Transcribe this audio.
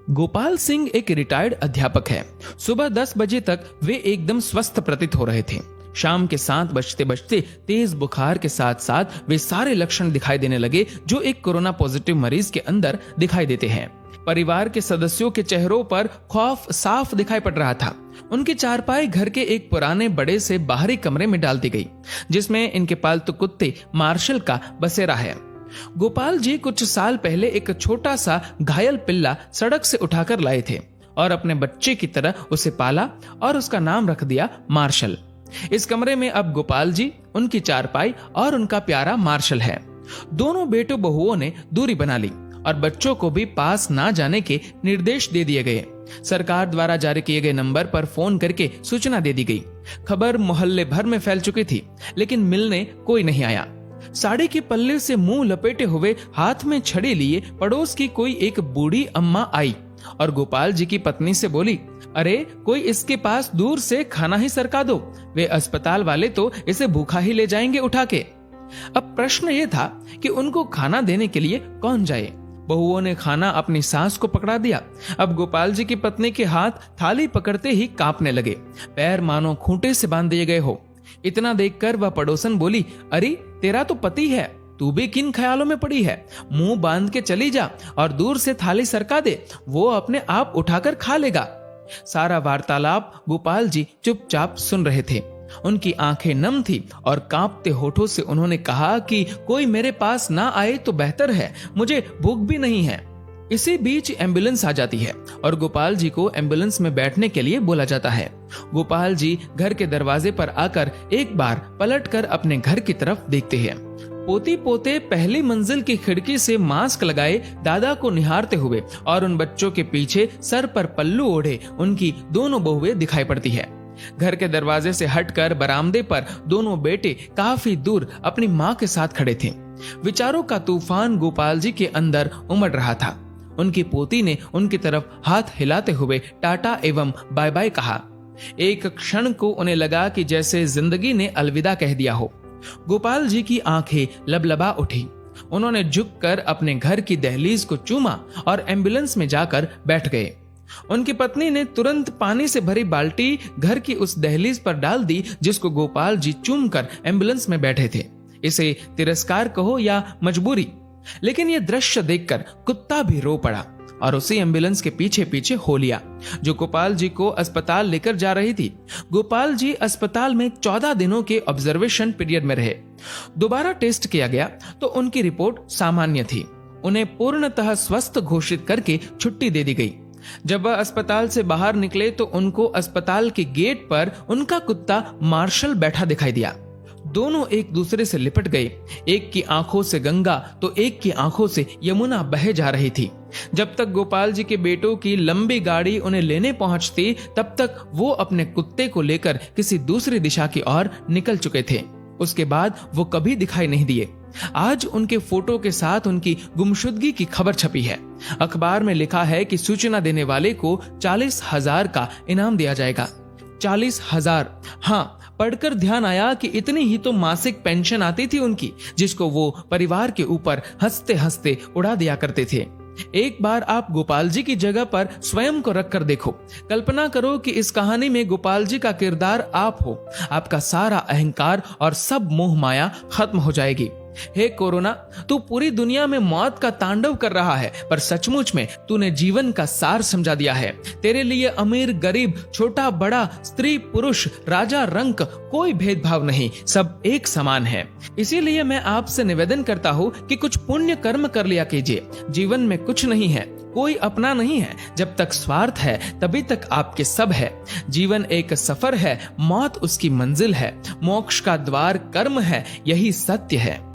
गोपाल सिंह एक रिटायर्ड अध्यापक है। सुबह 10 बजे तक वे एकदम स्वस्थ प्रतीत हो रहे थे। शाम के 7 बजते बजते तेज बुखार के साथ साथ वे सारे लक्षण दिखाई देने लगे जो एक कोरोना पॉजिटिव मरीज के अंदर दिखाई देते हैं। परिवार के सदस्यों के चेहरों पर खौफ साफ दिखाई पड़ रहा था। उनकी चारपाई घर के एक पुराने बड़े से बाहरी कमरे में डाल दी गई, जिसमें इनके पालतू कुत्ते मार्शल का बसेरा है। गोपाल जी कुछ साल पहले एक छोटा सा घायल पिल्ला सड़क से उठाकर लाए थे और अपने बच्चे की तरह उसे पाला और उसका नाम रख दिया मार्शल। इस कमरे में अब गोपाल जी, उनकी चारपाई और उनका प्यारा मार्शल है। दोनों बेटों बहुओं ने दूरी बना ली और बच्चों को भी पास ना जाने के निर्देश दे दिए गए। सरकार द्वारा जारी किए गए नंबर पर फोन करके सूचना दे दी गई। खबर मोहल्ले भर में फैल चुकी थी, लेकिन मिलने कोई नहीं आया। साड़ी के पल्ले से मुंह लपेटे हुए, हाथ में छड़ी लिए पड़ोस की कोई एक बूढ़ी अम्मा आई और गोपाल जी की पत्नी से बोली, अरे कोई इसके पास दूर से खाना ही सरका दो, वे अस्पताल वाले तो इसे भूखा ही ले जाएंगे उठा के। अब प्रश्न ये था कि उनको खाना देने के लिए कौन जाए। बहुओं ने खाना अपनी सास को पकड़ा दिया। अब गोपाल जी की पत्नी के हाथ थाली पकड़ते ही कांपने लगे, पैर मानो खूंटे से बांध दिए गए हो। इतना देखकर वह पड़ोसन बोली, अरे तेरा तो पति है, तू भी किन ख्यालों में पड़ी है? मुंह बांध के चली जा और दूर से थाली सरका दे, वो अपने आप उठाकर खा लेगा। सारा वार्तालाप गोपाल जी चुपचाप सुन रहे थे। उनकी आंखें नम थी और कांपते होठों से उन्होंने कहा कि कोई मेरे पास ना आए तो बेहतर है, मुझे भूख भी नहीं है। इसी बीच एम्बुलेंस आ जाती है और गोपाल जी को एम्बुलेंस में बैठने के लिए बोला जाता है। गोपाल जी घर के दरवाजे पर आकर एक बार पलटकर अपने घर की तरफ देखते हैं। पोती पोते पहली मंजिल की खिड़की से मास्क लगाए दादा को निहारते हुए और उन बच्चों के पीछे सर पर पल्लू ओढ़े उनकी दोनों बहुएं दिखाई पड़ती है। घर के दरवाजे से हटकर बरामदे पर दोनों बेटे काफी दूर अपनी मां के साथ खड़े थे। विचारों का तूफान गोपाल जी के अंदर उमड़ रहा था। उनकी पोती ने उनकी तरफ हाथ हिलाते हुए टाटा एवं बाय बाय कहा। एक क्षण को उन्हें लगा कि जैसे जिंदगी ने अलविदा कह दिया हो। गोपाल जी की आंखें लबलबा उठी। उन्होंने झुककर अपने घर की दहलीज को चूमा और एम्बुलेंस में जाकर बैठ गए। उनकी पत्नी ने तुरंत पानी से भरी बाल्टी घर की उस दहलीज पर डाल दी जिसको गोपाल जी चूमकर एम्बुलेंस में बैठे थे। इसे तिरस्कार कहो या मजबूरी, लेकिन यह दृश्य देखकर कुत्ता भी रो पड़ा और उसी एम्बुलेंस के पीछे पीछे हो लिया जो गोपाल जी को अस्पताल लेकर जा रही थी। गोपाल जी अस्पताल में 14 दिनों के ऑब्जर्वेशन पीरियड में रहे। दोबारा टेस्ट किया गया तो उनकी रिपोर्ट सामान्य थी। उन्हें पूर्णतः स्वस्थ घोषित करके छुट्टी दे दी गई। जब वह अस्पताल से बाहर निकले तो उनको अस्पताल के गेट पर उनका कुत्ता मार्शल बैठा दिखाई दिया। दोनों एक दूसरे से लिपट गए। एक की आंखों से गंगा तो एक की आंखों से यमुना बहे जा रही थी। जब तक गोपाल जी के बेटों की लंबी गाड़ी उन्हें लेने पहुंचती, तब तक वो अपने कुत्ते को लेकर किसी दूसरी दिशा की ओर निकल चुके थे। उसके बाद वो कभी दिखाई नहीं दिए। आज उनके फोटो के साथ उनकी गुमशुदगी की खबर छपी है। अखबार में लिखा है कि सूचना देने वाले को 40,000 का इनाम दिया जाएगा। 40,000। हाँ, पढ़कर ध्यान आया कि इतनी ही तो मासिक पेंशन आती थी उनकी, जिसको वो परिवार के ऊपर हंसते हंसते उड़ा दिया करते थे। एक बार आप गोपाल जी की जगह पर स्वयं को रखकर देखो। कल्पना करो कि इस कहानी में गोपाल जी का किरदार आप हो। आपका सारा अहंकार और सब मोह माया खत्म हो जाएगी। हे कोरोना, तू पूरी दुनिया में मौत का तांडव कर रहा है, पर सचमुच में तूने जीवन का सार समझा दिया है। तेरे लिए अमीर गरीब, छोटा बड़ा, स्त्री पुरुष, राजा रंक कोई भेदभाव नहीं, सब एक समान है। इसीलिए मैं आपसे निवेदन करता हूँ कि कुछ पुण्य कर्म कर लिया कीजिए। जीवन में कुछ नहीं है, कोई अपना नहीं है। जब तक स्वार्थ है तभी तक आपके सब है। जीवन एक सफर है, मौत उसकी मंजिल है। मोक्ष का द्वार कर्म है, यही सत्य है।